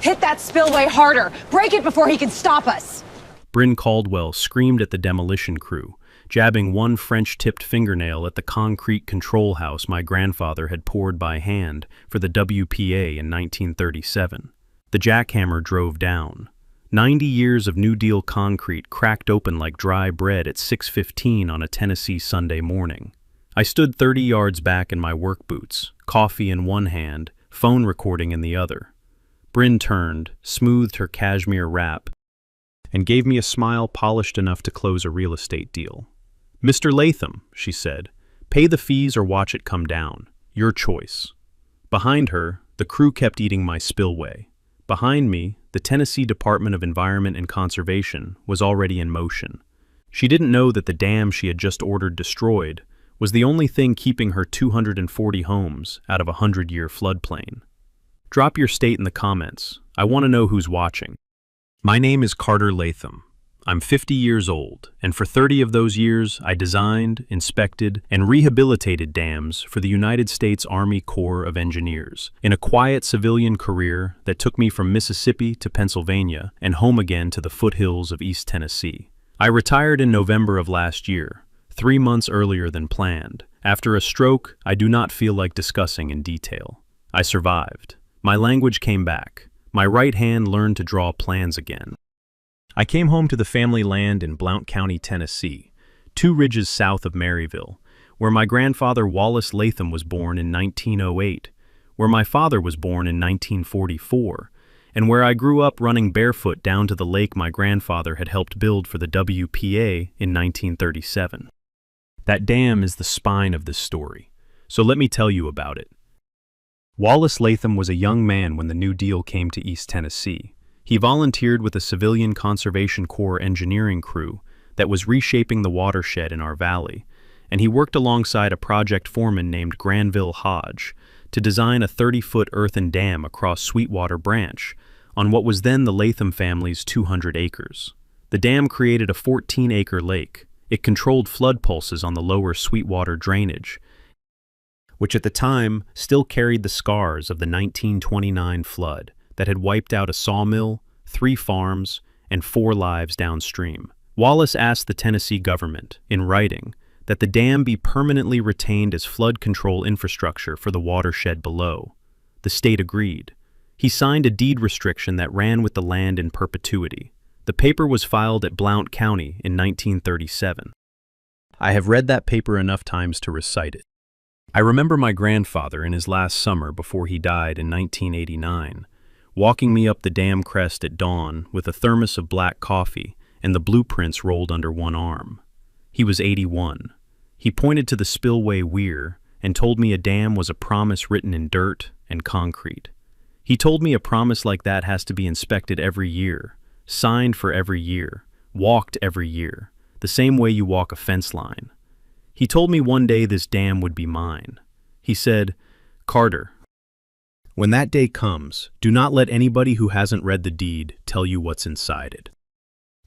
Hit that spillway harder. Break it before he can stop us. Bryn Caldwell screamed at the demolition crew, jabbing one French-tipped fingernail at the concrete control house my grandfather had poured by hand for the WPA in 1937. The jackhammer drove down. 90 years of New Deal concrete cracked open like dry bread at 6:15 on a Tennessee Sunday morning. I stood 30 yards back in my work boots, coffee in one hand, phone recording in the other. Bryn turned, smoothed her cashmere wrap, and gave me a smile polished enough to close a real estate deal. "Mr. Latham," she said, "pay the fees or watch it come down. Your choice." Behind her, the crew kept eating my spillway. Behind me, the Tennessee Department of Environment and Conservation was already in motion. She didn't know that the dam she had just ordered destroyed was the only thing keeping her 240 homes out of a 100-year floodplain. Drop your state in the comments. I want to know who's watching. My name is Carter Latham. I'm 50 years old, and for 30 of those years, I designed, inspected, and rehabilitated dams for the United States Army Corps of Engineers in a quiet civilian career that took me from Mississippi to Pennsylvania and home again to the foothills of East Tennessee. I retired in November of last year, 3 months earlier than planned. After a stroke I do not feel like discussing in detail. I survived. My language came back. My right hand learned to draw plans again. I came home to the family land in Blount County, Tennessee, 2 ridges south of Maryville, where my grandfather Wallace Latham was born in 1908, where my father was born in 1944, and where I grew up running barefoot down to the lake my grandfather had helped build for the WPA in 1937. That dam is the spine of this story, so let me tell you about it. Wallace Latham was a young man when the New Deal came to East Tennessee. He volunteered with a civilian Conservation Corps engineering crew that was reshaping the watershed in our valley, and he worked alongside a project foreman named Granville Hodge to design a 30-foot earthen dam across Sweetwater Branch on what was then the Latham family's 200 acres. The dam created a 14-acre lake. It controlled flood pulses on the lower Sweetwater drainage, which at the time still carried the scars of the 1929 flood that had wiped out a sawmill, 3 farms, and 4 lives downstream. Wallace asked the Tennessee government, in writing, that the dam be permanently retained as flood control infrastructure for the watershed below. The state agreed. He signed a deed restriction that ran with the land in perpetuity. The paper was filed at Blount County in 1937. I have read that paper enough times to recite it. I remember my grandfather in his last summer before he died in 1989, walking me up the dam crest at dawn with a thermos of black coffee and the blueprints rolled under one arm. He was 81. He pointed to the spillway weir and told me a dam was a promise written in dirt and concrete. He told me a promise like that has to be inspected every year, signed for every year, walked every year, the same way you walk a fence line. He told me one day this dam would be mine. He said, "Carter, when that day comes, do not let anybody who hasn't read the deed tell you what's inside it."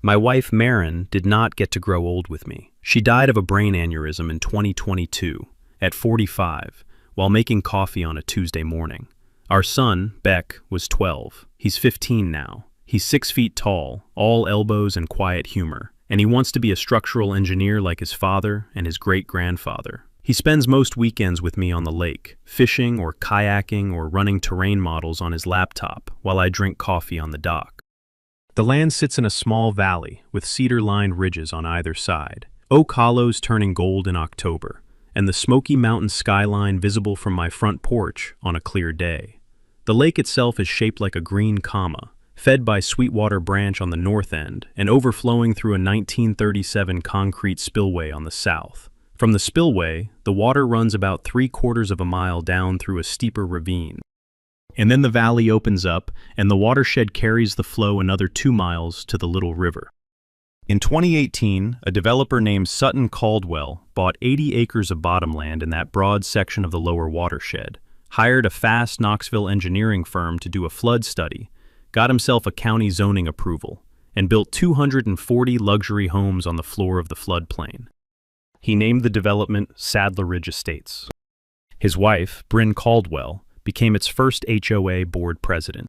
My wife, Marin, did not get to grow old with me. She died of a brain aneurysm in 2022, at 45, while making coffee on a Tuesday morning. Our son, Beck, was 12. He's 15 now. He's 6 feet tall, all elbows and quiet humor, and he wants to be a structural engineer like his father and his great-grandfather. He spends most weekends with me on the lake, fishing or kayaking or running terrain models on his laptop while I drink coffee on the dock. The land sits in a small valley with cedar-lined ridges on either side, oak hollows turning gold in October, and the Smoky Mountain skyline visible from my front porch on a clear day. The lake itself is shaped like a green comma, fed by Sweetwater Branch on the north end and overflowing through a 1937 concrete spillway on the south. From the spillway, the water runs about 3/4 of a mile down through a steeper ravine. And then the valley opens up and the watershed carries the flow another 2 miles to the Little River. In 2018, a developer named Sutton Caldwell bought 80 acres of bottomland in that broad section of the lower watershed, hired a fast Knoxville engineering firm to do a flood study, got himself a county zoning approval, and built 240 luxury homes on the floor of the floodplain. He named the development Sadler Ridge Estates. His wife, Bryn Caldwell, became its first HOA board president.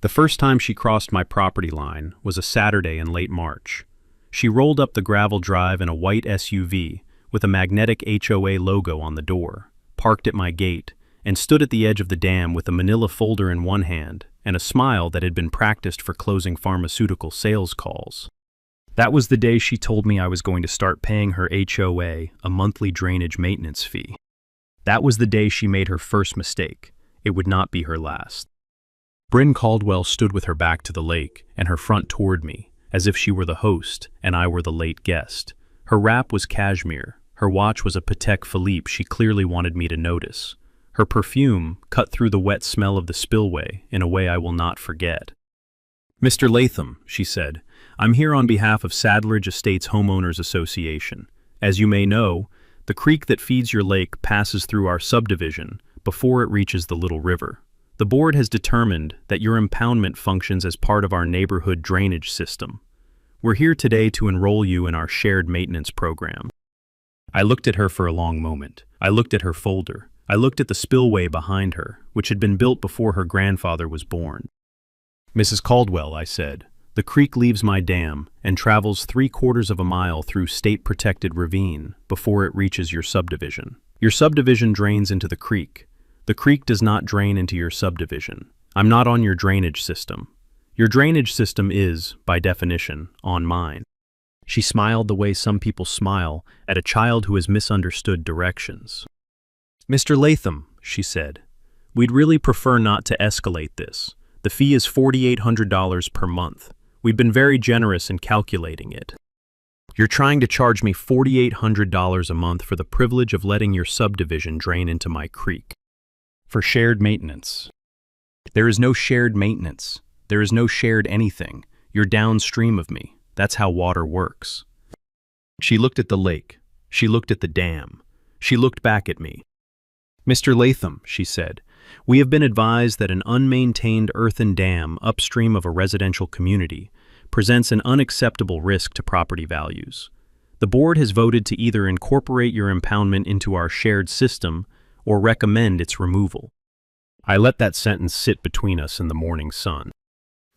The first time she crossed my property line was a Saturday in late March. She rolled up the gravel drive in a white SUV with a magnetic HOA logo on the door, parked at my gate, and stood at the edge of the dam with a manila folder in one hand and a smile that had been practiced for closing pharmaceutical sales calls. That was the day she told me I was going to start paying her HOA a monthly drainage maintenance fee. That was the day she made her first mistake. It would not be her last. Bryn Caldwell stood with her back to the lake and her front toward me, as if she were the host and I were the late guest. Her wrap was cashmere. Her watch was a Patek Philippe she clearly wanted me to notice. Her perfume cut through the wet smell of the spillway in a way I will not forget. "Mr. Latham," she said, "I'm here on behalf of Sadlerage Estates Homeowners Association. As you may know, the creek that feeds your lake passes through our subdivision before it reaches the little river. The board has determined that your impoundment functions as part of our neighborhood drainage system. We're here today to enroll you in our shared maintenance program." I looked at her for a long moment. I looked at her folder. I looked at the spillway behind her, which had been built before her grandfather was born. "Mrs. Caldwell," I said, "the creek leaves my dam and travels 3/4 of a mile through state-protected ravine before it reaches your subdivision. Your subdivision drains into the creek. The creek does not drain into your subdivision. I'm not on your drainage system. Your drainage system is, by definition, on mine." She smiled the way some people smile at a child who has misunderstood directions. "Mr. Latham," she said, "we'd really prefer not to escalate this. The fee is $4,800 per month. We've been very generous in calculating it." "You're trying to charge me $4,800 a month for the privilege of letting your subdivision drain into my creek. For shared maintenance." "There is no shared maintenance. There is no shared anything. You're downstream of me. That's how water works." She looked at the lake. She looked at the dam. She looked back at me. "Mr. Latham," she said, "we have been advised that an unmaintained earthen dam upstream of a residential community presents an unacceptable risk to property values. The board has voted to either incorporate your impoundment into our shared system or recommend its removal." I let that sentence sit between us in the morning sun.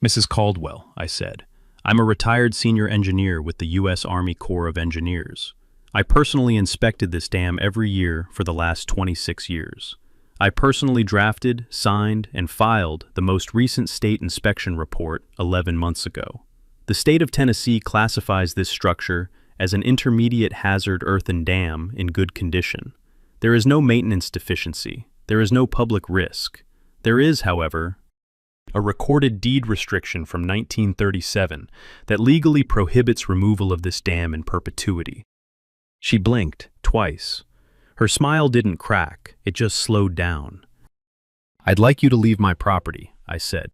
"Mrs. Caldwell," I said, "I'm a retired senior engineer with the U.S. Army Corps of Engineers. I personally inspected this dam every year for the last 26 years. I personally drafted, signed, and filed the most recent state inspection report 11 months ago. The state of Tennessee classifies this structure as an intermediate hazard earthen dam in good condition. There is no maintenance deficiency. There is no public risk. There is, however, a recorded deed restriction from 1937 that legally prohibits removal of this dam in perpetuity." She blinked twice. Her smile didn't crack, it just slowed down. "I'd like you to leave my property," I said.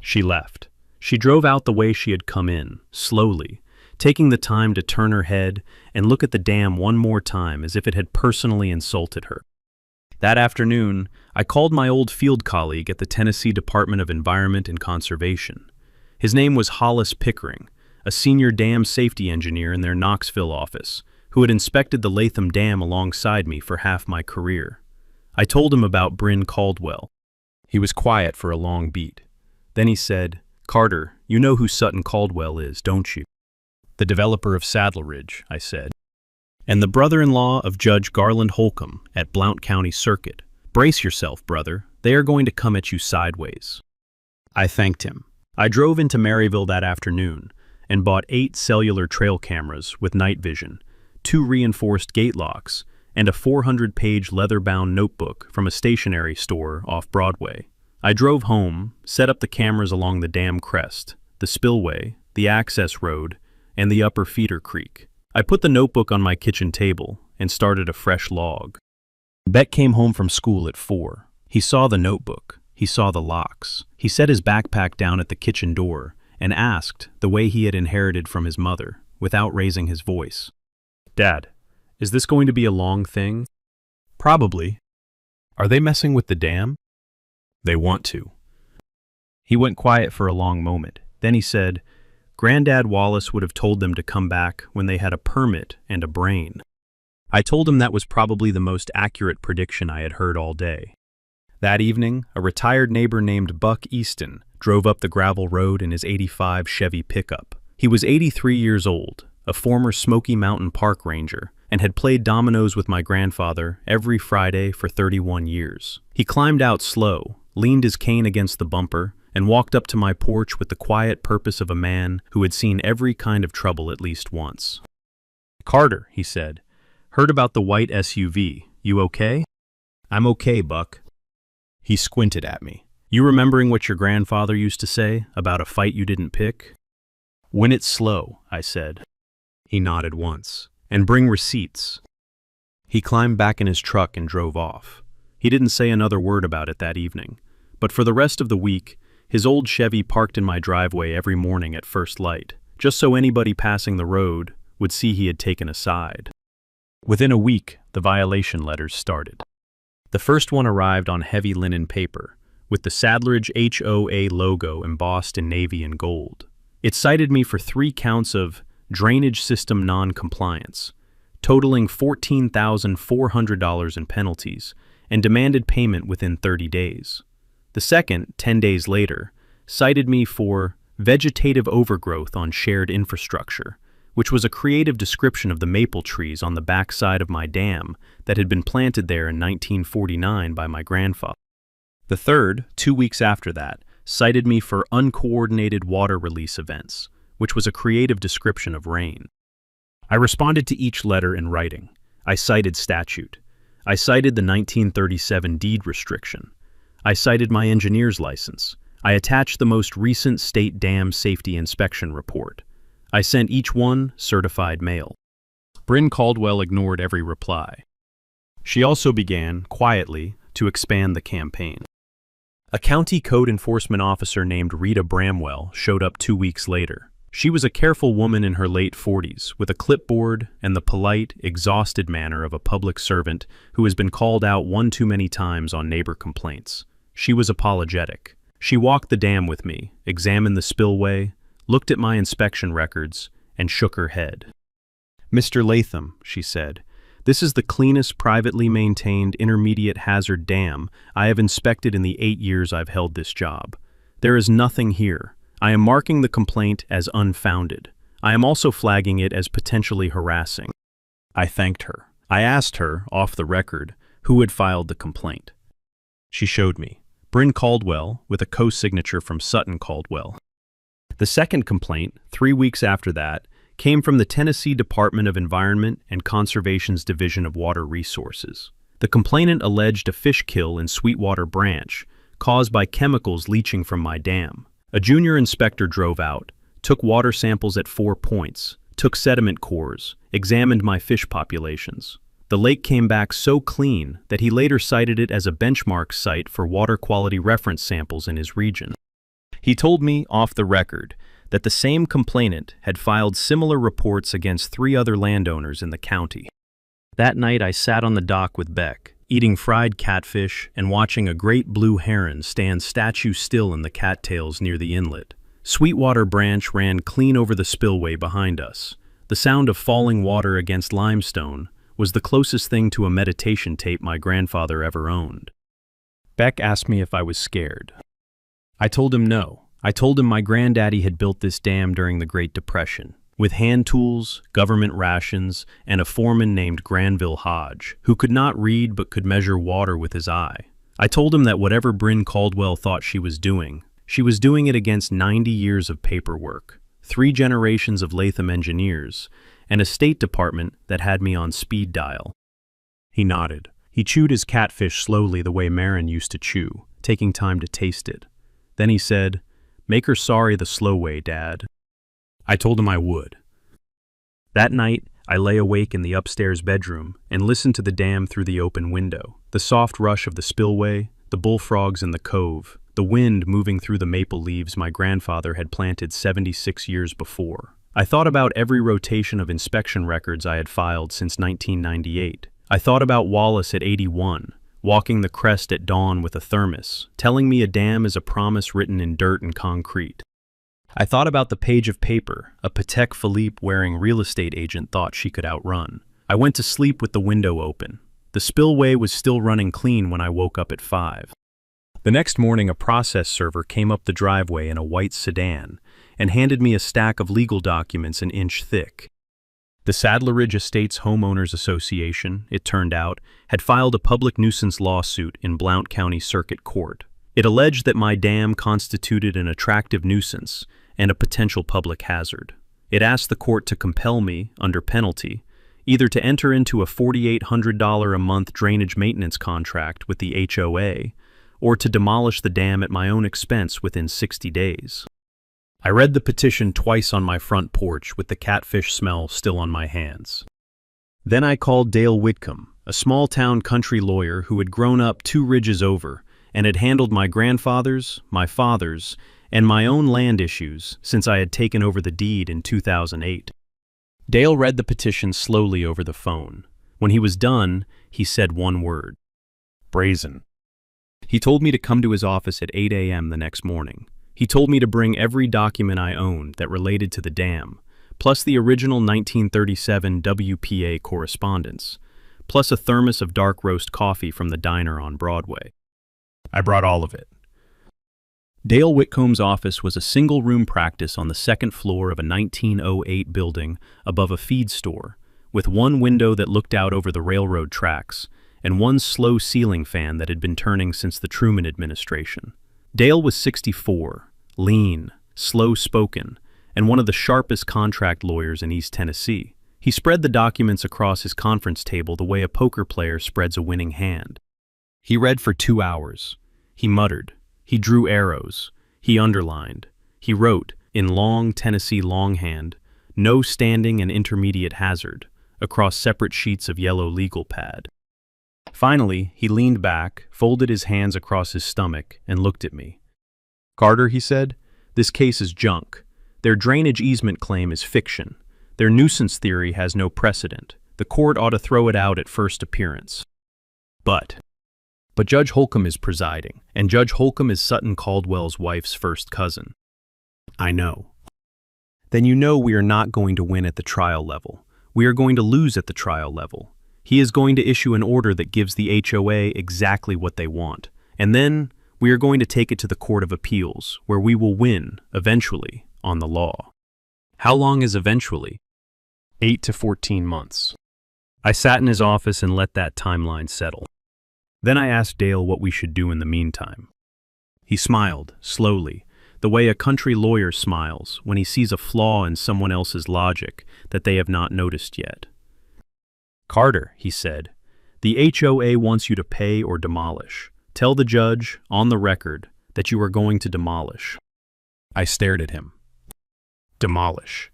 She left. She drove out the way she had come in, slowly, taking the time to turn her head and look at the dam one more time as if it had personally insulted her. That afternoon, I called my old field colleague at the Tennessee Department of Environment and Conservation. His name was Hollis Pickering, a senior dam safety engineer in their Knoxville office, who had inspected the Latham Dam alongside me for half my career. I told him about Bryn Caldwell. He was quiet for a long beat. Then he said, "Carter, you know who Sutton Caldwell is, don't you?" "The developer of Sadlerage," I said. "And the brother-in-law of Judge Garland Holcomb at Blount County Circuit. Brace yourself, brother. They are going to come at you sideways." I thanked him. I drove into Maryville that afternoon and bought 8 cellular trail cameras with night vision, 2 reinforced gate locks, and a 400-page leather-bound notebook from a stationery store off Broadway. I drove home, set up the cameras along the dam crest, the spillway, the access road, and the upper feeder creek. I put the notebook on my kitchen table and started a fresh log. Beck came home from school at 4. He saw the notebook. He saw the locks. He set his backpack down at the kitchen door and asked, the way he had inherited from his mother, without raising his voice, "Dad, is this going to be a long thing?" "Probably." "Are they messing with the dam?" "They want to." He went quiet for a long moment. Then he said, "Granddad Wallace would have told them to come back when they had a permit and a brain." I told him that was probably the most accurate prediction I had heard all day. That evening, a retired neighbor named Buck Easton drove up the gravel road in his '85 Chevy pickup. He was 83 years old, a former Smoky Mountain Park ranger, and had played dominoes with my grandfather every Friday for 31 years. He climbed out slow, leaned his cane against the bumper, and walked up to my porch with the quiet purpose of a man who had seen every kind of trouble at least once. "Carter," he said, "heard about the white SUV. You okay?" "I'm okay, Buck." He squinted at me. "You remembering what your grandfather used to say about a fight you didn't pick?" "Win it slow," I said. He nodded once. "And bring receipts." He climbed back in his truck and drove off. He didn't say another word about it that evening, but for the rest of the week, his old Chevy parked in my driveway every morning at first light, just so anybody passing the road would see he had taken a side. Within a week, the violation letters started. The first one arrived on heavy linen paper, with the Sadlerage HOA logo embossed in navy and gold. It cited me for 3 counts of drainage system non-compliance, totaling $14,400 in penalties, and demanded payment within 30 days. The second, 10 days later, cited me for vegetative overgrowth on shared infrastructure, which was a creative description of the maple trees on the backside of my dam that had been planted there in 1949 by my grandfather. The third, 2 weeks after that, cited me for uncoordinated water release events, which was a creative description of rain. I responded to each letter in writing. I cited statute. I cited the 1937 deed restriction. I cited my engineer's license. I attached the most recent state dam safety inspection report. I sent each one certified mail. Bryn Caldwell ignored every reply. She also began, quietly, to expand the campaign. A county code enforcement officer named Rita Bramwell showed up 2 weeks later. She was a careful woman in her late 40s, with a clipboard and the polite, exhausted manner of a public servant who has been called out one too many times on neighbor complaints. She was apologetic. She walked the dam with me, examined the spillway, looked at my inspection records, and shook her head. "Mr. Latham," she said, "this is the cleanest privately maintained intermediate hazard dam I have inspected in the 8 years I've held this job. There is nothing here. I am marking the complaint as unfounded. I am also flagging it as potentially harassing." I thanked her. I asked her, off the record, who had filed the complaint. She showed me. Bryn Caldwell, with a co-signature from Sutton Caldwell. The second complaint, 3 weeks after that, came from the Tennessee Department of Environment and Conservation's Division of Water Resources. The complainant alleged a fish kill in Sweetwater Branch caused by chemicals leaching from my dam. A junior inspector drove out, took water samples at 4 points, took sediment cores, examined my fish populations. The lake came back so clean that he later cited it as a benchmark site for water quality reference samples in his region. He told me, off the record, that the same complainant had filed similar reports against 3 other landowners in the county. That night I sat on the dock with Beck, eating fried catfish and watching a great blue heron stand statue still in the cattails near the inlet. Sweetwater Branch ran clean over the spillway behind us. The sound of falling water against limestone was the closest thing to a meditation tape my grandfather ever owned. Beck asked me if I was scared. I told him no. I told him my granddaddy had built this dam during the Great Depression, with hand tools, government rations, and a foreman named Granville Hodge, who could not read but could measure water with his eye. I told him that whatever Bryn Caldwell thought she was doing it against 90 years of paperwork, 3 generations of Latham engineers, and a State Department that had me on speed dial. He nodded. He chewed his catfish slowly the way Marin used to chew, taking time to taste it. Then he said, "Make her sorry the slow way, Dad." I told him I would. That night, I lay awake in the upstairs bedroom and listened to the dam through the open window. The soft rush of the spillway, the bullfrogs in the cove, the wind moving through the maple leaves my grandfather had planted 76 years before. I thought about every rotation of inspection records I had filed since 1998. I thought about Wallace at 81, walking the crest at dawn with a thermos, telling me a dam is a promise written in dirt and concrete. I thought about the page of paper a Patek Philippe wearing real estate agent thought she could outrun. I went to sleep with the window open. The spillway was still running clean when I woke up at 5. The next morning, a process server came up the driveway in a white sedan and handed me a stack of legal documents an inch thick. The Saddler Ridge Estates Homeowners Association, it turned out, had filed a public nuisance lawsuit in Blount County Circuit Court. It alleged that my dam constituted an attractive nuisance and a potential public hazard. It asked the court to compel me, under penalty, either to enter into a $4,800 a month drainage maintenance contract with the HOA or to demolish the dam at my own expense within 60 days. I read the petition twice on my front porch with the catfish smell still on my hands. Then I called Dale Whitcomb, a small-town country lawyer who had grown up 2 ridges over and had handled my grandfather's, my father's, and my own land issues since I had taken over the deed in 2008. Dale read the petition slowly over the phone. When he was done, he said one word: brazen. He told me to come to his office at 8 a.m. the next morning. He told me to bring every document I owned that related to the dam, plus the original 1937 WPA correspondence, plus a thermos of dark roast coffee from the diner on Broadway. I brought all of it. Dale Whitcomb's office was a single-room practice on the second floor of a 1908 building above a feed store, with one window that looked out over the railroad tracks and one slow ceiling fan that had been turning since the Truman administration. Dale was 64, lean, slow-spoken, and one of the sharpest contract lawyers in East Tennessee. He spread the documents across his conference table the way a poker player spreads a winning hand. He read for 2 hours. He muttered. He drew arrows. He underlined. He wrote, in long Tennessee longhand, "No standing and intermediate hazard," across separate sheets of yellow legal pad. Finally, he leaned back, folded his hands across his stomach, and looked at me. "Carter," he said, "this case is junk. Their drainage easement claim is fiction. Their nuisance theory has no precedent. The court ought to throw it out at first appearance." But Judge Holcomb is presiding, and Judge Holcomb is Sutton Caldwell's wife's first cousin. I know. Then you know we are not going to win at the trial level. We are going to lose at the trial level. He is going to issue an order that gives the HOA exactly what they want, and then we are going to take it to the Court of Appeals, where we will win, eventually, on the law. How long is eventually? 8 to 14 months. I sat in his office and let that timeline settle. Then I asked Dale what we should do in the meantime. He smiled, slowly, the way a country lawyer smiles when he sees a flaw in someone else's logic that they have not noticed yet. "Carter," he said, "the HOA wants you to pay or demolish. Tell the judge, on the record, that you are going to demolish." I stared at him. Demolish.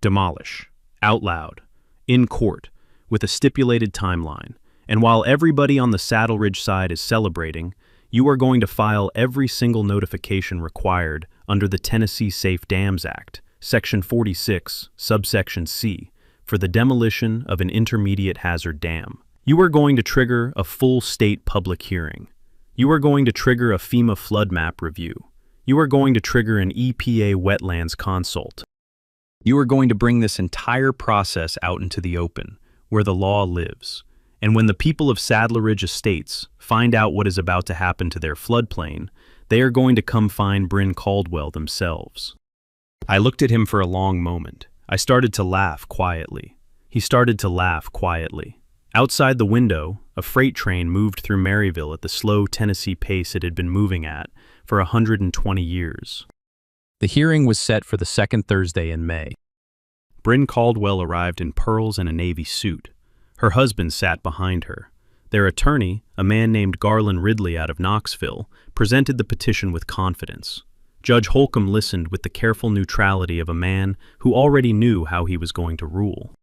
Demolish. Out loud. In court. With a stipulated timeline. And while everybody on the Saddle Ridge side is celebrating, you are going to file every single notification required under the Tennessee Safe Dams Act, Section 46, subsection C, for the demolition of an intermediate hazard dam. You are going to trigger a full state public hearing. You are going to trigger a FEMA flood map review. You are going to trigger an EPA wetlands consult. You are going to bring this entire process out into the open, where the law lives. And when the people of Saddler Ridge Estates find out what is about to happen to their floodplain, they are going to come find Bryn Caldwell themselves. I looked at him for a long moment. I started to laugh quietly. He started to laugh quietly. Outside the window, a freight train moved through Maryville at the slow Tennessee pace it had been moving at for 120 years. The hearing was set for the second Thursday in May. Bryn Caldwell arrived in pearls and a navy suit. Her husband sat behind her. Their attorney, a man named Garland Ridley out of Knoxville, presented the petition with confidence. Judge Holcomb listened with the careful neutrality of a man who already knew how he was going to rule.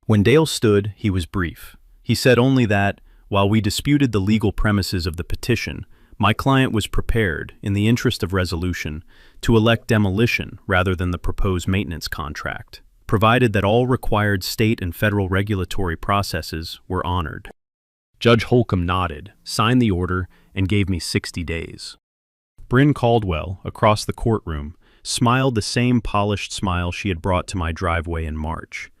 When Dale stood, he was brief. He said only that, while we disputed the legal premises of the petition, my client was prepared, in the interest of resolution, to elect demolition rather than the proposed maintenance contract, provided that all required state and federal regulatory processes were honored. Judge Holcomb nodded, signed the order, and gave me 60 days. Bryn Caldwell, across the courtroom, smiled the same polished smile she had brought to my driveway in March.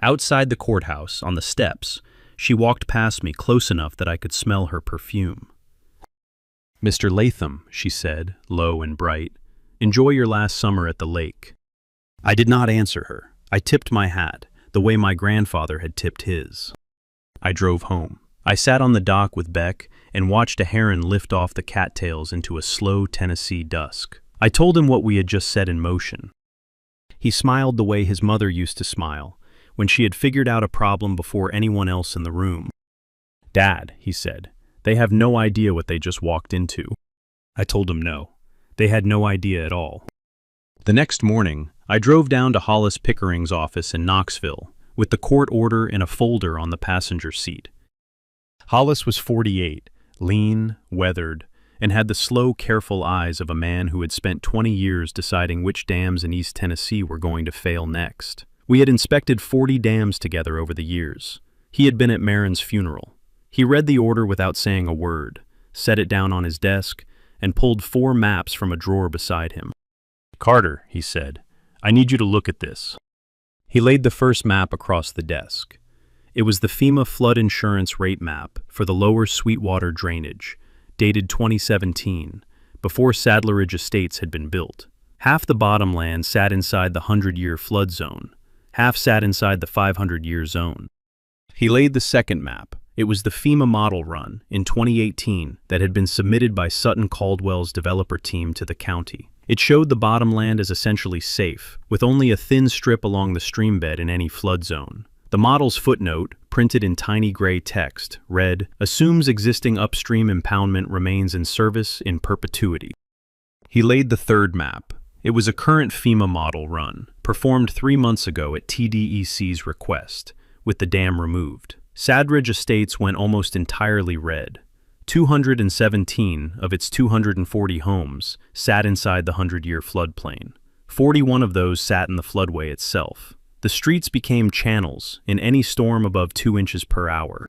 Outside the courthouse, on the steps, she walked past me close enough that I could smell her perfume. "Mr. Latham," she said, low and bright, "enjoy your last summer at the lake." I did not answer her. I tipped my hat, the way my grandfather had tipped his. I drove home. I sat on the dock with Beck and watched a heron lift off the cattails into a slow Tennessee dusk. I told him what we had just set in motion. He smiled the way his mother used to smile, when she had figured out a problem before anyone else in the room. "Dad," he said, "they have no idea what they just walked into." I told him no. They had no idea at all. The next morning, I drove down to Hollis Pickering's office in Knoxville, with the court order in a folder on the passenger seat. Hollis was 48, lean, weathered, and had the slow, careful eyes of a man who had spent 20 years deciding which dams in East Tennessee were going to fail next. We had inspected 40 dams together over the years. He had been at Marin's funeral. He read the order without saying a word, set it down on his desk, and pulled 4 maps from a drawer beside him. "Carter," he said, "I need you to look at this." He laid the first map across the desk. It was the FEMA flood insurance rate map for the lower Sweetwater drainage, dated 2017, before Saddleridge Estates had been built. Half the bottomland sat inside the 100-year flood zone, half sat inside the 500-year zone. He laid the second map. It was the FEMA model run in 2018 that had been submitted by Sutton Caldwell's developer team to the county. It showed the bottomland as essentially safe, with only a thin strip along the streambed in any flood zone. The model's footnote, printed in tiny gray text, read, "Assumes existing upstream impoundment remains in service in perpetuity." He laid the third map. It was a current FEMA model run, performed 3 months ago at TDEC's request, with the dam removed. Saddleridge Estates went almost entirely red. 217 of its 240 homes sat inside the 100-year floodplain. 41 of those sat in the floodway itself. The streets became channels in any storm above 2 inches per hour.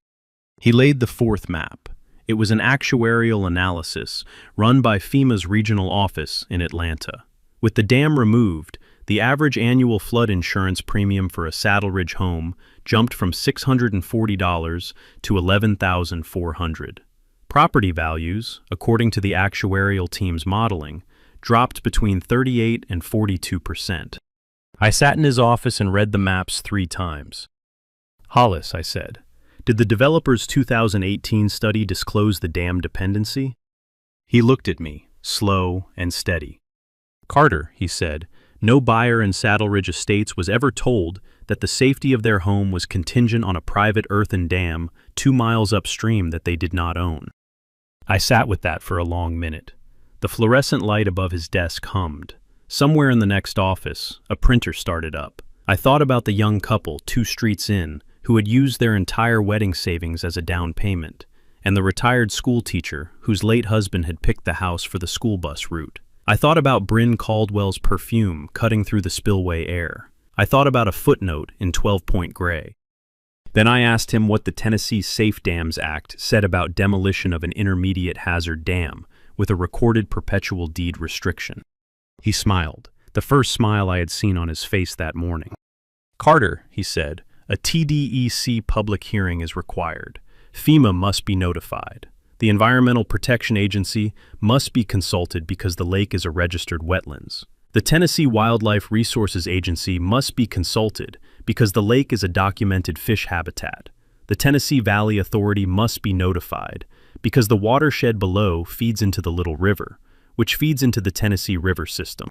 He laid the fourth map. It was an actuarial analysis run by FEMA's regional office in Atlanta. With the dam removed, the average annual flood insurance premium for a Saddleridge home jumped from $640 to $11,400. Property values, according to the actuarial team's modeling, dropped between 38 and 42%. I sat in his office and read the maps 3 times. "Hollis," I said, "did the developer's 2018 study disclose the dam dependency?" He looked at me, slow and steady. "Carter," he said, "no buyer in Saddleridge Estates was ever told that the safety of their home was contingent on a private earthen dam 2 miles upstream that they did not own." I sat with that for a long minute. The fluorescent light above his desk hummed. Somewhere in the next office, a printer started up. I thought about the young couple 2 streets in who had used their entire wedding savings as a down payment, and the retired school teacher whose late husband had picked the house for the school bus route. I thought about Bryn Caldwell's perfume cutting through the spillway air. I thought about a footnote in 12-point gray. Then I asked him what the Tennessee Safe Dams Act said about demolition of an intermediate hazard dam with a recorded perpetual deed restriction. He smiled, the first smile I had seen on his face that morning. "Carter," he said, "a TDEC public hearing is required. FEMA must be notified. The Environmental Protection Agency must be consulted because the lake is a registered wetlands. The Tennessee Wildlife Resources Agency must be consulted because the lake is a documented fish habitat. The Tennessee Valley Authority must be notified because the watershed below feeds into the Little River, which feeds into the Tennessee River system.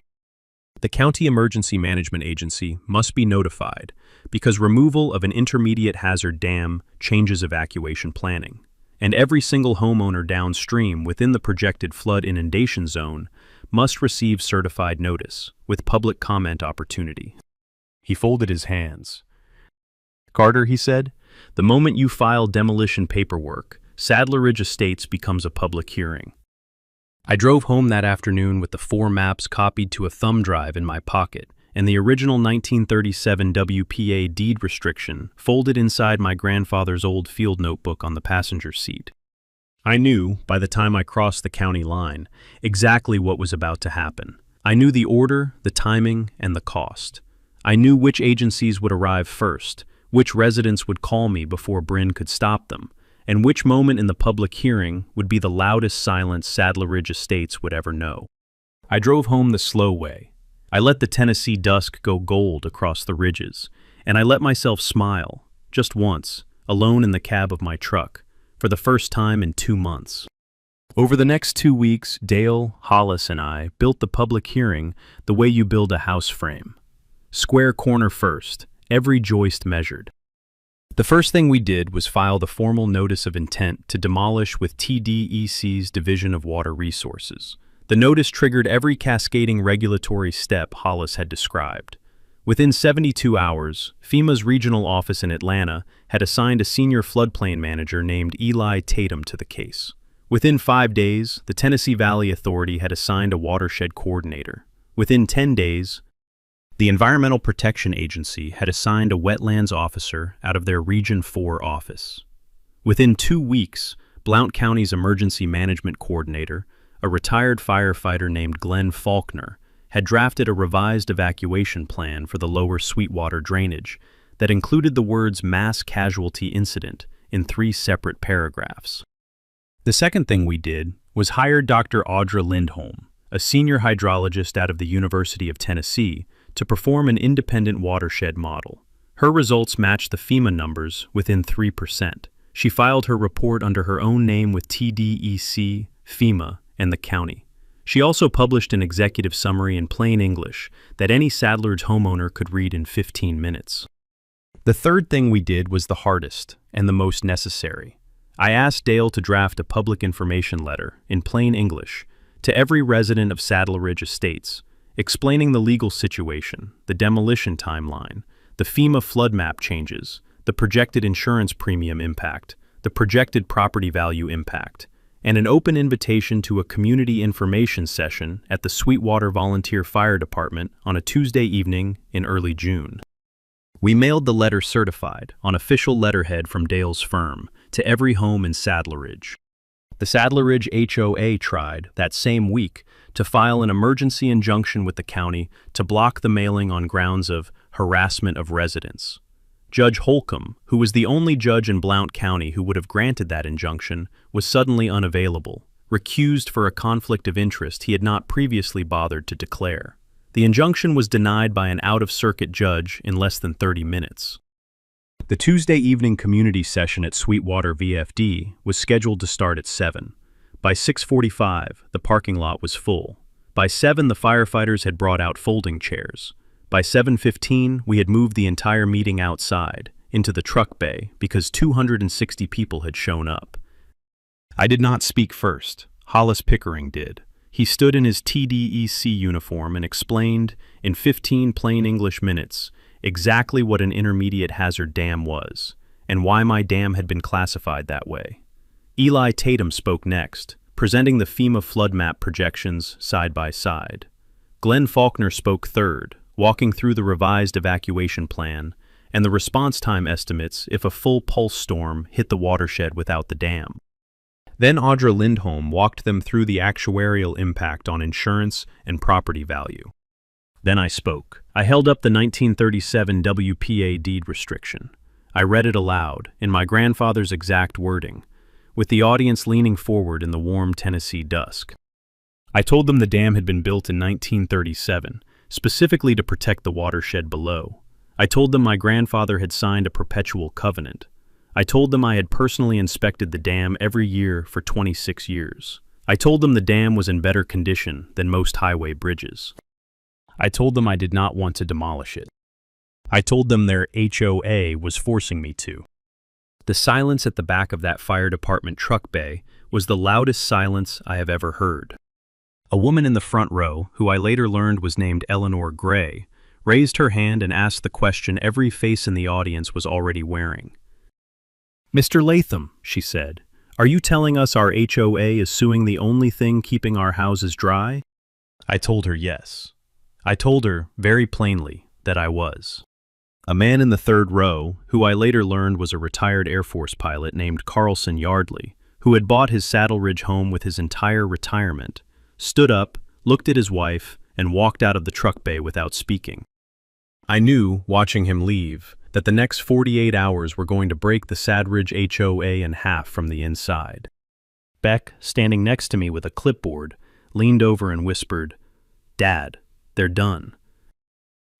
The County Emergency Management Agency must be notified because removal of an intermediate hazard dam changes evacuation planning, and every single homeowner downstream within the projected flood inundation zone must receive certified notice with public comment opportunity." He folded his hands. "Carter," he said, "the moment you file demolition paperwork, Saddleridge Estates becomes a public hearing." I drove home that afternoon with the 4 maps copied to a thumb drive in my pocket and the original 1937 WPA deed restriction folded inside my grandfather's old field notebook on the passenger seat. I knew, by the time I crossed the county line, exactly what was about to happen. I knew the order, the timing, and the cost. I knew which agencies would arrive first, which residents would call me before Bryn could stop them, and which moment in the public hearing would be the loudest silence Saddler Ridge Estates would ever know. I drove home the slow way. I let the Tennessee dusk go gold across the ridges, and I let myself smile, just once, alone in the cab of my truck, for the first time in 2 months. Over the next 2 weeks, Dale, Hollis, and I built the public hearing the way you build a house frame. Square corner first, every joist measured. The first thing we did was file the formal notice of intent to demolish with TDEC's Division of Water Resources. The notice triggered every cascading regulatory step Hollis had described. Within 72 hours, FEMA's regional office in Atlanta had assigned a senior floodplain manager named Eli Tatum to the case. Within 5 days, the Tennessee Valley Authority had assigned a watershed coordinator. Within 10 days, the Environmental Protection Agency had assigned a wetlands officer out of their Region 4 office. Within 2 weeks, Blount County's emergency management coordinator, a retired firefighter named Glenn Faulkner, had drafted a revised evacuation plan for the lower Sweetwater drainage that included the words mass casualty incident in 3 separate paragraphs. The second thing we did was hire Dr. Audra Lindholm, a senior hydrologist out of the University of Tennessee, to perform an independent watershed model. Her results matched the FEMA numbers within 3%. She filed her report under her own name with TDEC, FEMA, and the county. She also published an executive summary in plain English that any Saddler Ridge homeowner could read in 15 minutes. The third thing we did was the hardest and the most necessary. I asked Dale to draft a public information letter in plain English to every resident of Saddler Ridge Estates, explaining the legal situation, the demolition timeline, the FEMA flood map changes, the projected insurance premium impact, the projected property value impact, and an open invitation to a community information session at the Sweetwater Volunteer Fire Department on a Tuesday evening in early June. We mailed the letter certified on official letterhead from Dale's firm to every home in Saddler Ridge. The Saddler Ridge HOA tried, that same week, to file an emergency injunction with the county to block the mailing on grounds of harassment of residents. Judge Holcomb, who was the only judge in Blount County who would have granted that injunction, was suddenly unavailable, recused for a conflict of interest he had not previously bothered to declare. The injunction was denied by an out-of-circuit judge in less than 30 minutes. The Tuesday evening community session at Sweetwater VFD was scheduled to start at 7. By 6:45, the parking lot was full. By 7, the firefighters had brought out folding chairs. By 7:15, we had moved the entire meeting outside, into the truck bay, because 260 people had shown up. I did not speak first. Hollis Pickering did. He stood in his TDEC uniform and explained, in 15 plain English minutes, exactly what an intermediate hazard dam was, and why my dam had been classified that way. Eli Tatum spoke next, presenting the FEMA flood map projections side by side. Glenn Faulkner spoke third, walking through the revised evacuation plan and the response time estimates if a full pulse storm hit the watershed without the dam. Then Audra Lindholm walked them through the actuarial impact on insurance and property value. Then I spoke. I held up the 1937 WPA deed restriction. I read it aloud, in my grandfather's exact wording, with the audience leaning forward in the warm Tennessee dusk. I told them the dam had been built in 1937, specifically to protect the watershed below. I told them my grandfather had signed a perpetual covenant. I told them I had personally inspected the dam every year for 26 years. I told them the dam was in better condition than most highway bridges. I told them I did not want to demolish it. I told them their HOA was forcing me to. The silence at the back of that fire department truck bay was the loudest silence I have ever heard. A woman in the front row, who I later learned was named Eleanor Gray, raised her hand and asked the question every face in the audience was already wearing. "Mr. Latham," she said, "are you telling us our HOA is suing the only thing keeping our houses dry?" I told her yes. I told her, very plainly, that I was. A man in the third row, who I later learned was a retired Air Force pilot named Carlson Yardley, who had bought his Saddle Ridge home with his entire retirement, stood up, looked at his wife, and walked out of the truck bay without speaking. I knew, watching him leave, that the next 48 hours were going to break the Sadridge HOA in half from the inside. Beck, standing next to me with a clipboard, leaned over and whispered, "Dad, they're done."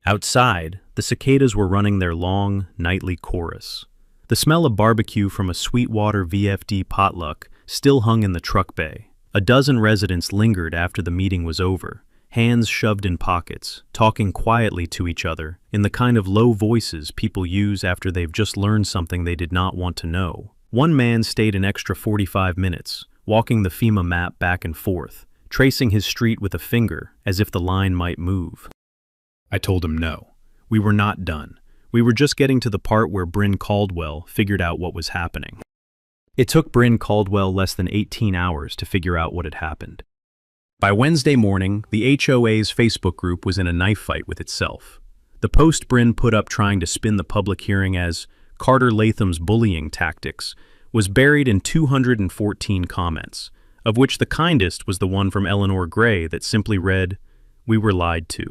Outside, the cicadas were running their long, nightly chorus. The smell of barbecue from a Sweetwater VFD potluck still hung in the truck bay. A dozen residents lingered after the meeting was over, hands shoved in pockets, talking quietly to each other in the kind of low voices people use after they've just learned something they did not want to know. One man stayed an extra 45 minutes, walking the FEMA map back and forth, tracing his street with a finger as if the line might move. I told him no. We were not done. We were just getting to the part where Bryn Caldwell figured out what was happening. It took Bryn Caldwell less than 18 hours to figure out what had happened. By Wednesday morning, the HOA's Facebook group was in a knife fight with itself. The post Bryn put up trying to spin the public hearing as Carter Latham's bullying tactics was buried in 214 comments, of which the kindest was the one from Eleanor Gray that simply read, "We were lied to."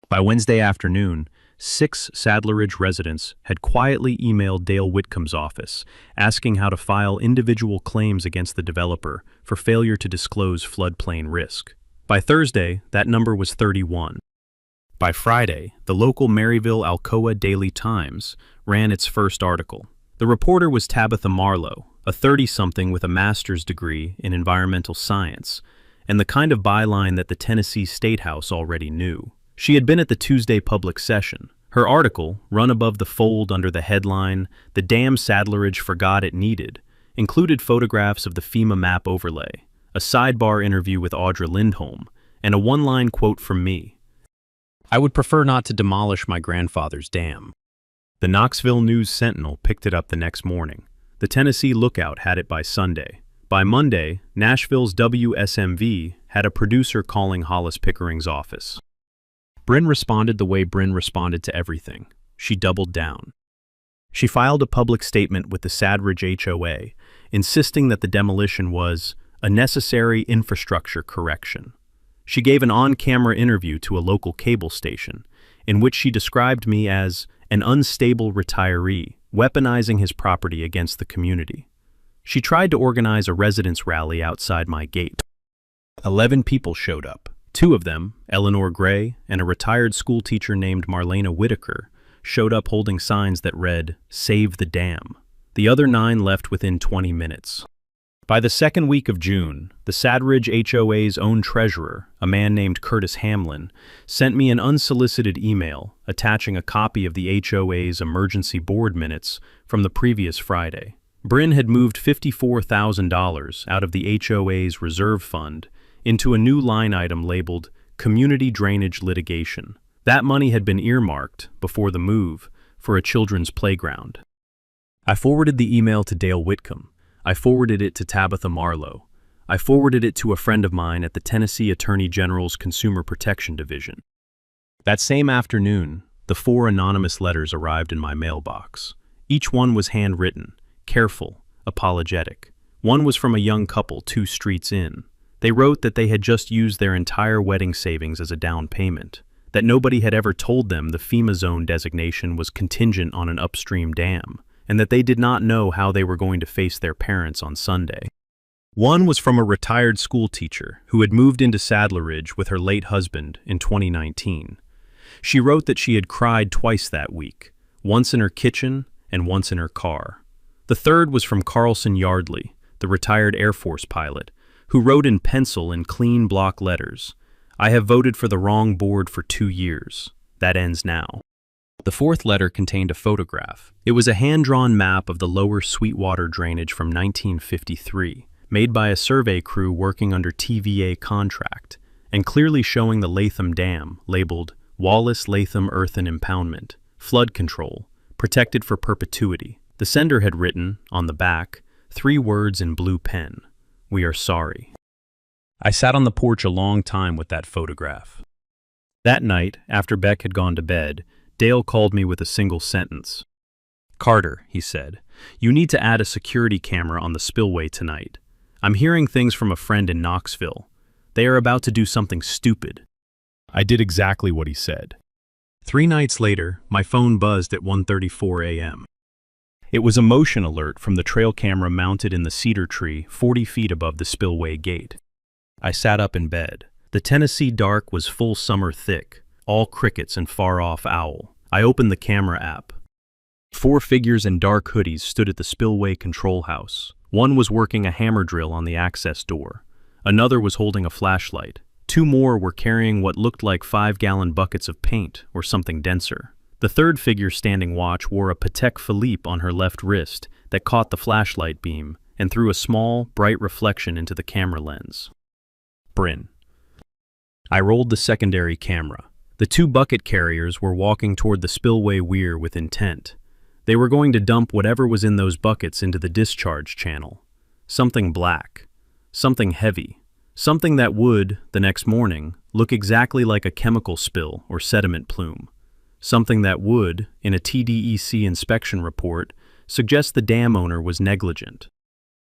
By Wednesday afternoon, 6 Sadleridge residents had quietly emailed Dale Whitcomb's office, asking how to file individual claims against the developer for failure to disclose floodplain risk. By Thursday, that number was 31. By Friday, the local Maryville-Alcoa Daily Times ran its first article. The reporter was Tabitha Marlowe, a 30-something with a master's degree in environmental science, and the kind of byline that the Tennessee State House already knew. She had been at the Tuesday public session. Her article, run above the fold under the headline, "The Dam Sadleridge Forgot It Needed," included photographs of the FEMA map overlay, a sidebar interview with Audra Lindholm, and a one-line quote from me. "I would prefer not to demolish my grandfather's dam." The Knoxville News-Sentinel picked it up the next morning. The Tennessee Lookout had it by Sunday. By Monday, Nashville's WSMV had a producer calling Hollis Pickering's office. Bryn responded the way Bryn responded to everything. She doubled down. She filed a public statement with the Sadridge HOA, insisting that the demolition was a necessary infrastructure correction. She gave an on-camera interview to a local cable station, in which she described me as an unstable retiree, weaponizing his property against the community. She tried to organize a residents' rally outside my gate. 11 people showed up. 2 of them, Eleanor Gray and a retired school teacher named Marlena Whitaker, showed up holding signs that read, "Save the Dam." The other 9 left within 20 minutes. By the second week of June, the Sadridge HOA's own treasurer, a man named Curtis Hamlin, sent me an unsolicited email attaching a copy of the HOA's emergency board minutes from the previous Friday. Bryn had moved $54,000 out of the HOA's reserve fund into a new line item labeled Community Drainage Litigation. That money had been earmarked, before the move, for a children's playground. I forwarded the email to Dale Whitcomb. I forwarded it to Tabitha Marlowe. I forwarded it to a friend of mine at the Tennessee Attorney General's Consumer Protection Division. That same afternoon, the 4 anonymous letters arrived in my mailbox. Each one was handwritten, careful, apologetic. One was from a young couple 2 streets in. They wrote that they had just used their entire wedding savings as a down payment, that nobody had ever told them the FEMA zone designation was contingent on an upstream dam, and that they did not know how they were going to face their parents on Sunday. One was from a retired school teacher who had moved into Sadleridge with her late husband in 2019. She wrote that she had cried twice that week, once in her kitchen and once in her car. The third was from Carlson Yardley, the retired Air Force pilot, who wrote in pencil in clean block letters, "I have voted for the wrong board for 2 years. That ends now." The fourth letter contained a photograph. It was a hand-drawn map of the lower Sweetwater drainage from 1953, made by a survey crew working under TVA contract, and clearly showing the Latham Dam, labeled Wallace Latham Earthen Impoundment, Flood Control, protected for perpetuity. The sender had written, on the back, 3 words in blue pen, "We are sorry." I sat on the porch a long time with that photograph. That night, after Beck had gone to bed, Dale called me with a single sentence. "Carter," he said, "you need to add a security camera on the spillway tonight. I'm hearing things from a friend in Knoxville. They are about to do something stupid." I did exactly what he said. 3 nights later, my phone buzzed at 1:34 a.m. It was a motion alert from the trail camera mounted in the cedar tree 40 feet above the spillway gate. I sat up in bed. The Tennessee dark was full summer thick, all crickets and far-off owl. I opened the camera app. 4 figures in dark hoodies stood at the spillway control house. One was working a hammer drill on the access door. Another was holding a flashlight. 2 more were carrying what looked like 5-gallon buckets of paint or something denser. The third figure standing watch wore a Patek Philippe on her left wrist that caught the flashlight beam and threw a small, bright reflection into the camera lens. Bryn. I rolled the secondary camera. The 2 bucket carriers were walking toward the spillway weir with intent. They were going to dump whatever was in those buckets into the discharge channel. Something black. Something heavy. Something that would, the next morning, look exactly like a chemical spill or sediment plume. Something that would, in a TDEC inspection report, suggest the dam owner was negligent.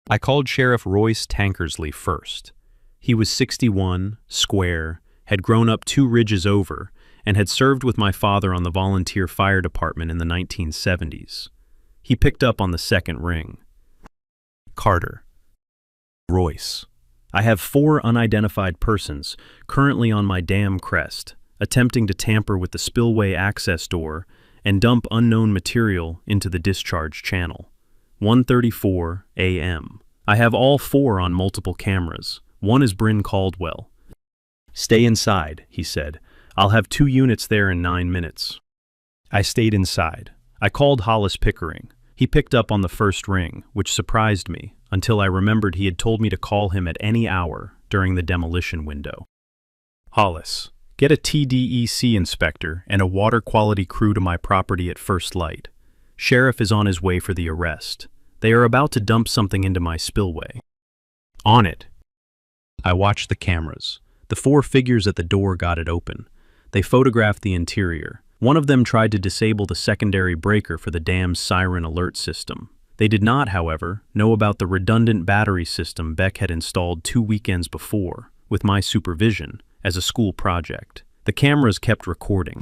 I called Sheriff Royce Tankersley first. He was 61, square, had grown up 2 ridges over, and had served with my father on the volunteer fire department in the 1970s. He picked up on the second ring. Carter. Royce. I have 4 unidentified persons currently on my dam crest, attempting to tamper with the spillway access door and dump unknown material into the discharge channel. 1:34 a.m. I have all 4 on multiple cameras. One is Bryn Caldwell. "Stay inside," he said. "I'll have 2 units there in 9 minutes." I stayed inside. I called Hollis Pickering. He picked up on the first ring, which surprised me, until I remembered he had told me to call him at any hour during the demolition window. "Hollis, get a TDEC inspector and a water quality crew to my property at first light. Sheriff is on his way for the arrest. They are about to dump something into my spillway." "On it." I watched the cameras. The 4 figures at the door got it open. They photographed the interior. One of them tried to disable the secondary breaker for the dam's siren alert system. They did not, however, know about the redundant battery system Beck had installed 2 weekends before, with my supervision, as a school project. The cameras kept recording.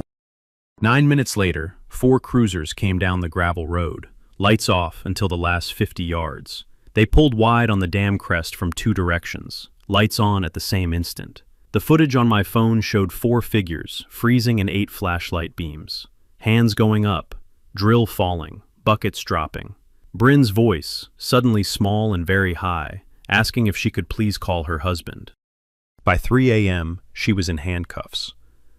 9 minutes later, 4 cruisers came down the gravel road, lights off until the last 50 yards. They pulled wide on the dam crest from 2 directions, lights on at the same instant. The footage on my phone showed 4 figures, freezing in 8 flashlight beams. Hands going up, drill falling, buckets dropping. Bryn's voice, suddenly small and very high, asking if she could please call her husband. By 3 a.m., she was in handcuffs.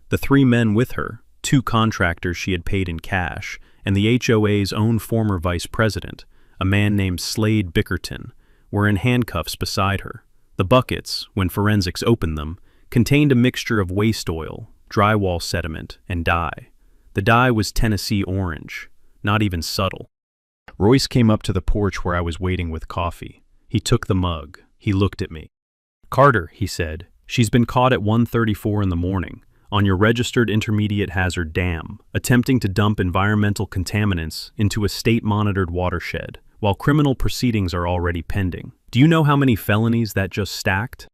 The 3 men with her, 2 contractors she had paid in cash, and the HOA's own former vice president, a man named Slade Bickerton, were in handcuffs beside her. The buckets, when forensics opened them, contained a mixture of waste oil, drywall sediment, and dye. The dye was Tennessee orange, not even subtle. Royce came up to the porch where I was waiting with coffee. He took the mug. He looked at me. "Carter," he said, "she's been caught at 1:34 in the morning, on your registered intermediate hazard dam, attempting to dump environmental contaminants into a state-monitored watershed, while criminal proceedings are already pending. Do you know how many felonies that just stacked?"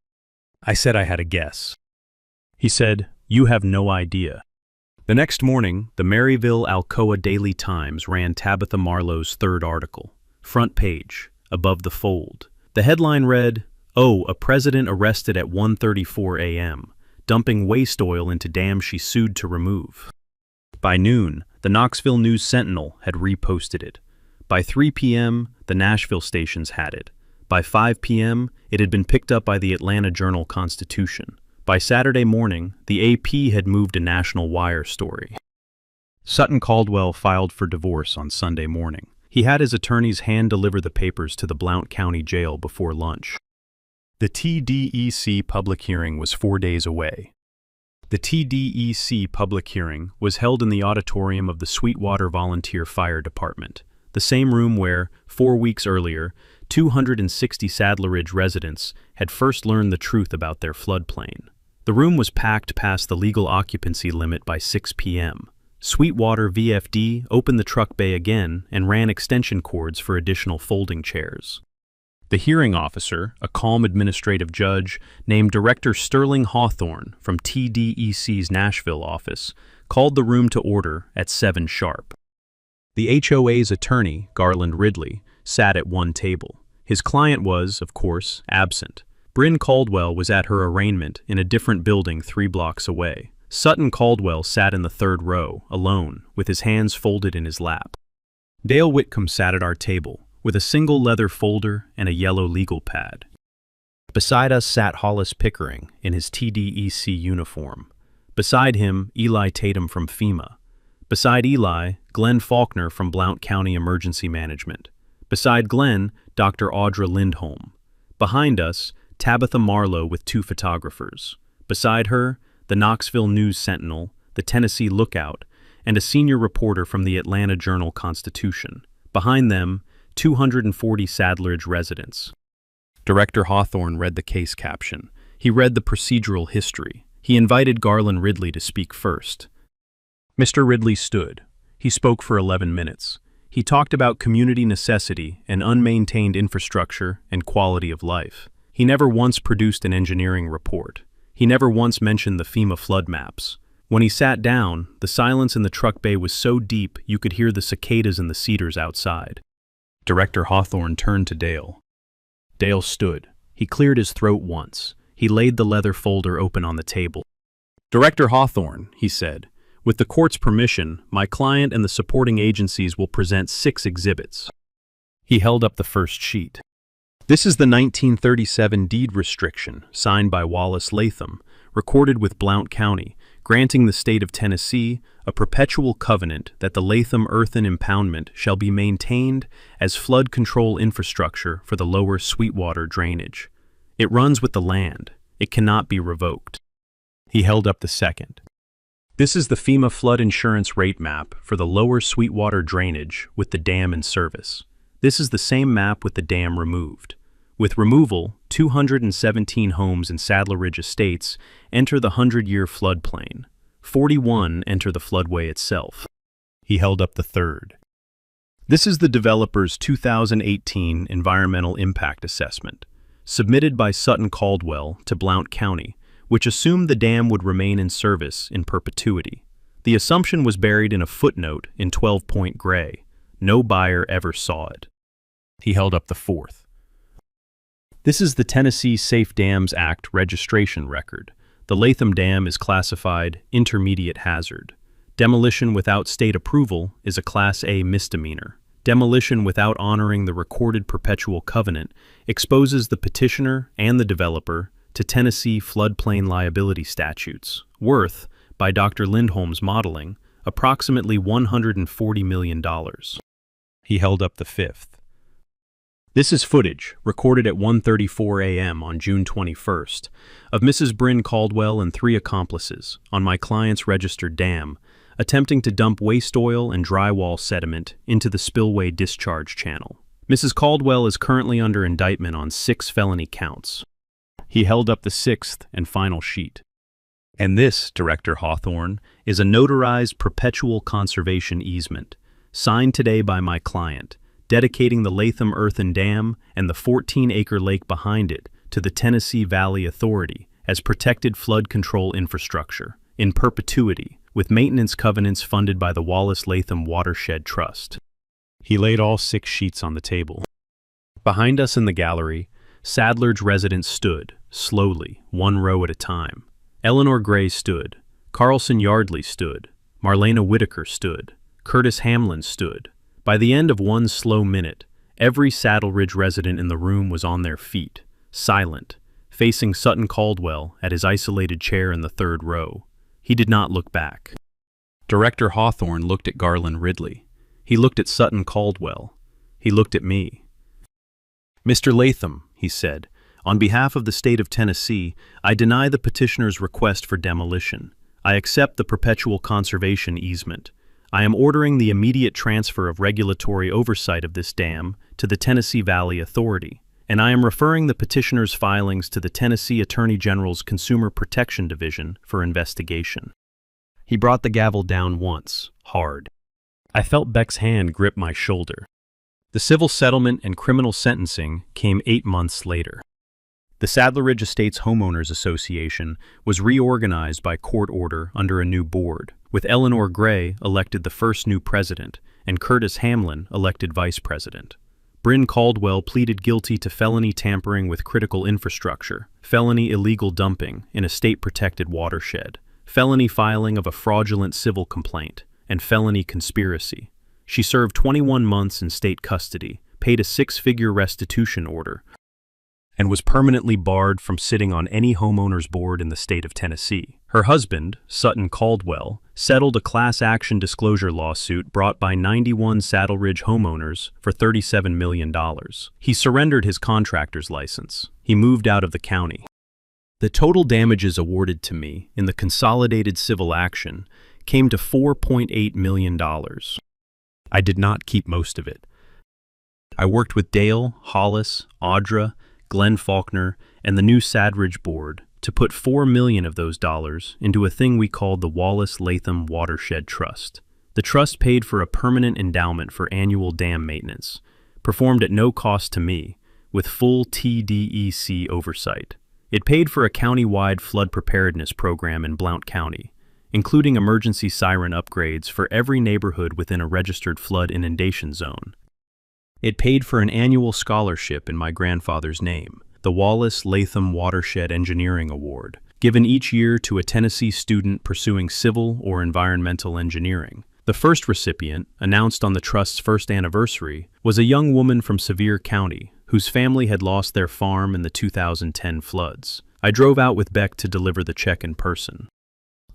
I said I had a guess. He said, "You have no idea." The next morning, the Maryville-Alcoa Daily Times ran Tabitha Marlowe's 3rd article, front page, above the fold. The headline read, "Oh, a president arrested at 1:34 a.m., dumping waste oil into dam she sued to remove." By noon, the Knoxville News-Sentinel had reposted it. By 3 p.m., the Nashville stations had it. By 5 p.m., it had been picked up by the Atlanta Journal-Constitution. By Saturday morning, the AP had moved a national wire story. Sutton Caldwell filed for divorce on Sunday morning. He had his attorneys hand-deliver the papers to the Blount County Jail before lunch. The TDEC public hearing was 4 days away. The TDEC public hearing was held in the auditorium of the Sweetwater Volunteer Fire Department, the same room where, 4 weeks earlier, 260 Sadler Ridge residents had first learned the truth about their floodplain. The room was packed past the legal occupancy limit by 6 p.m. Sweetwater VFD opened the truck bay again and ran extension cords for additional folding chairs. The hearing officer, a calm administrative judge, named Director Sterling Hawthorne from TDEC's Nashville office, called the room to order at 7 sharp. The HOA's attorney, Garland Ridley, sat at one table. His client was, of course, absent. Bryn Caldwell was at her arraignment in a different building 3 blocks away. Sutton Caldwell sat in the 3rd row, alone, with his hands folded in his lap. Dale Whitcomb sat at our table, with a single leather folder and a yellow legal pad. Beside us sat Hollis Pickering in his TDEC uniform. Beside him, Eli Tatum from FEMA. Beside Eli, Glenn Faulkner from Blount County Emergency Management. Beside Glenn, Dr. Audra Lindholm. Behind us, Tabitha Marlowe with 2 photographers. Beside her, the Knoxville News Sentinel, the Tennessee Lookout, and a senior reporter from the Atlanta Journal-Constitution. Behind them, 240 Sadler's residents. Director Hawthorne read the case caption. He read the procedural history. He invited Garland Ridley to speak first. Mr. Ridley stood. He spoke for 11 minutes. He talked about community necessity and unmaintained infrastructure and quality of life. He never once produced an engineering report. He never once mentioned the FEMA flood maps. When he sat down, the silence in the truck bay was so deep you could hear the cicadas in the cedars outside. Director Hawthorne turned to Dale. Dale stood. He cleared his throat once. He laid the leather folder open on the table. Director Hawthorne, he said, with the court's permission, my client and the supporting agencies will present 6 exhibits. He held up the first sheet. This is the 1937 deed restriction, signed by Wallace Latham, recorded with Blount County, granting the state of Tennessee a perpetual covenant that the Latham earthen impoundment shall be maintained as flood control infrastructure for the lower Sweetwater drainage. It runs with the land. It cannot be revoked. He held up the second. This is the FEMA flood insurance rate map for the lower Sweetwater drainage with the dam in service. This is the same map with the dam removed. With removal, 217 homes in Sadler Ridge Estates enter the 100-year floodplain. 41 enter the floodway itself. He held up the third. This is the developer's 2018 Environmental Impact Assessment, submitted by Sutton Caldwell to Blount County, which assumed the dam would remain in service in perpetuity. The assumption was buried in a footnote in 12-point gray. No buyer ever saw it. He held up the fourth. This is the Tennessee Safe Dams Act registration record. The Latham Dam is classified intermediate hazard. Demolition without state approval is a Class A misdemeanor. Demolition without honoring the recorded perpetual covenant exposes the petitioner and the developer to Tennessee floodplain liability statutes, worth, by Dr. Lindholm's modeling, approximately $140 million. He held up the fifth. This is footage, recorded at 1:34 a.m. on June 21st, of Mrs. Bryn Caldwell and 3 accomplices on my client's registered dam, attempting to dump waste oil and drywall sediment into the spillway discharge channel. Mrs. Caldwell is currently under indictment on 6 felony counts. He held up the 6th and final sheet. And this, Director Hawthorne, is a notarized perpetual conservation easement, signed today by my client, dedicating the Latham Earthen Dam and the 14-acre lake behind it to the Tennessee Valley Authority as protected flood control infrastructure, in perpetuity, with maintenance covenants funded by the Wallace Latham Watershed Trust. He laid all 6 sheets on the table. Behind us in the gallery, Sadler's residents stood, slowly, 1 row at a time. Eleanor Gray stood. Carlson Yardley stood. Marlena Whitaker stood. Curtis Hamlin stood. By the end of 1 slow minute, every Saddle Ridge resident in the room was on their feet, silent, facing Sutton Caldwell at his isolated chair in the 3rd row. He did not look back. Director Hawthorne looked at Garland Ridley. He looked at Sutton Caldwell. He looked at me. Mr. Latham, he said, on behalf of the state of Tennessee, I deny the petitioner's request for demolition. I accept the perpetual conservation easement. I am ordering the immediate transfer of regulatory oversight of this dam to the Tennessee Valley Authority, and I am referring the petitioner's filings to the Tennessee Attorney General's Consumer Protection Division for investigation. He brought the gavel down once, hard. I felt Beck's hand grip my shoulder. The civil settlement and criminal sentencing came 8 months later. The Sadler Ridge Estates Homeowners Association was reorganized by court order under a new board, with Eleanor Gray elected the first new president and Curtis Hamlin elected vice president. Bryn Caldwell pleaded guilty to felony tampering with critical infrastructure, felony illegal dumping in a state-protected watershed, felony filing of a fraudulent civil complaint, and felony conspiracy. She served 21 months in state custody, paid a six-figure restitution order, and was permanently barred from sitting on any homeowner's board in the state of Tennessee. Her husband, Sutton Caldwell, settled a class action disclosure lawsuit brought by 91 Saddle Ridge homeowners for $37 million. He surrendered his contractor's license. He moved out of the county. The total damages awarded to me in the consolidated civil action came to $4.8 million. I did not keep most of it. I worked with Dale, Hollis, Audra, Glenn Faulkner, and the new Sadridge board to put $4 million of those dollars into a thing we called the Wallace-Latham Watershed Trust. The trust paid for a permanent endowment for annual dam maintenance, performed at no cost to me, with full TDEC oversight. It paid for a county-wide flood preparedness program in Blount County, including emergency siren upgrades for every neighborhood within a registered flood inundation zone. It paid for an annual scholarship in my grandfather's name, the Wallace-Latham Watershed Engineering Award, given each year to a Tennessee student pursuing civil or environmental engineering. The first recipient, announced on the trust's first anniversary, was a young woman from Sevier County whose family had lost their farm in the 2010 floods. I drove out with Beck to deliver the check in person.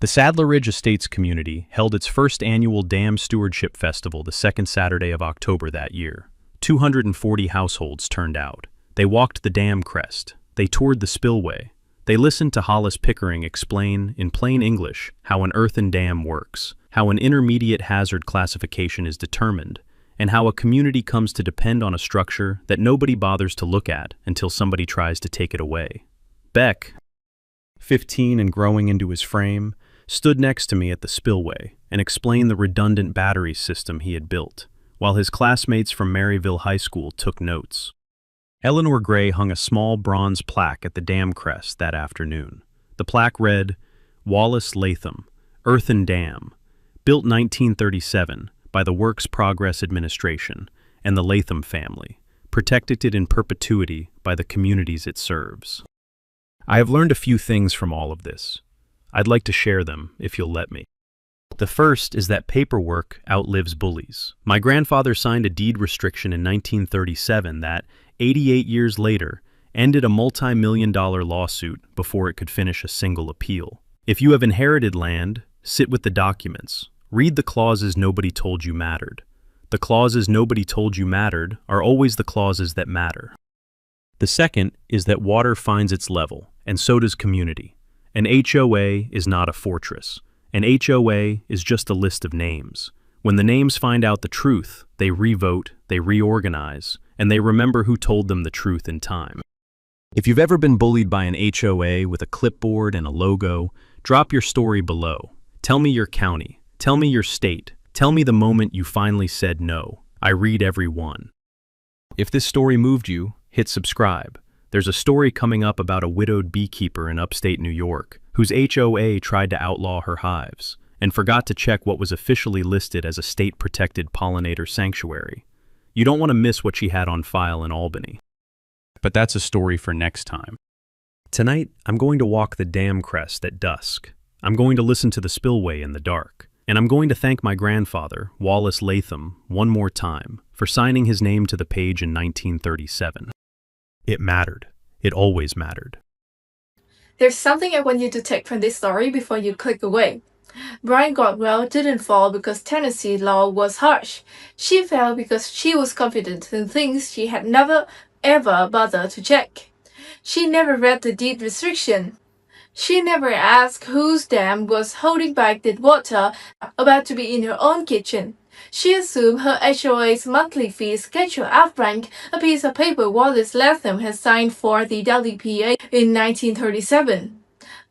The Sadler Ridge Estates community held its first annual Dam Stewardship Festival the second Saturday of October that year. 240 households turned out. They walked the dam crest. They toured the spillway. They listened to Hollis Pickering explain, in plain English, how an earthen dam works, how an intermediate hazard classification is determined, and how a community comes to depend on a structure that nobody bothers to look at until somebody tries to take it away. Beck, 15 and growing into his frame, stood next to me at the spillway and explained the redundant battery system he had built, while his classmates from Maryville High School took notes. Eleanor Gray hung a small bronze plaque at the dam crest that afternoon. The plaque read, Wallace-Latham, Earthen Dam, built 1937 by the Works Progress Administration and the Latham family, protected in perpetuity by the communities it serves. I have learned a few things from all of this. I'd like to share them, if you'll let me. The first is that paperwork outlives bullies. My grandfather signed a deed restriction in 1937 that, 88 years later, ended a multi-million-dollar lawsuit before it could finish a single appeal. If you have inherited land, sit with the documents. Read the clauses nobody told you mattered. The clauses nobody told you mattered are always the clauses that matter. The second is that water finds its level, and so does community. An HOA is not a fortress. An HOA is just a list of names. When the names find out the truth, they revote, they reorganize, and they remember who told them the truth in time. If you've ever been bullied by an HOA with a clipboard and a logo, drop your story below. Tell me your county. Tell me your state. Tell me the moment you finally said no. I read every one. If this story moved you, hit subscribe. There's a story coming up about a widowed beekeeper in upstate New York whose HOA tried to outlaw her hives and forgot to check what was officially listed as a state-protected pollinator sanctuary. You don't want to miss what she had on file in Albany. But that's a story for next time. Tonight, I'm going to walk the dam crest at dusk. I'm going to listen to the spillway in the dark. And I'm going to thank my grandfather, Wallace Latham, one more time for signing his name to the page in 1937. It mattered. It always mattered. There's something I want you to take from this story before you click away. Bryn Caldwell didn't fall because Tennessee law was harsh. She fell because she was confident in things she had never ever bothered to check. She never read the deed restriction. She never asked whose dam was holding back the water about to be in her own kitchen. She assumed her HOA's monthly fee schedule outrank a piece of paper Wallace Latham had signed for the WPA in 1937.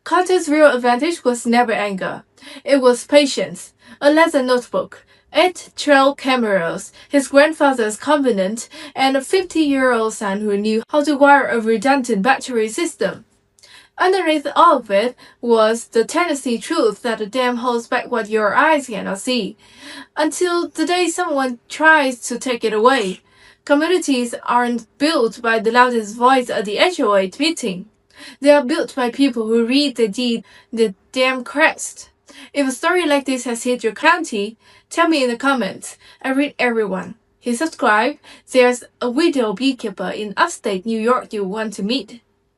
Carter's real advantage was never anger. It was patience. A leather notebook, 8 trail cameras, his grandfather's covenant, and a 50-year-old son who knew how to wire a redundant battery system. Underneath all of it was the Tennessee truth that a dam holds back what your eyes cannot see, until the day someone tries to take it away. Communities aren't built by the loudest voice at the HOA meeting. They are built by people who read the deed, the damn crest. If a story like this has hit your county, tell me in the comments. I read everyone. Hit subscribe. There's a widow beekeeper in upstate New York you want to meet.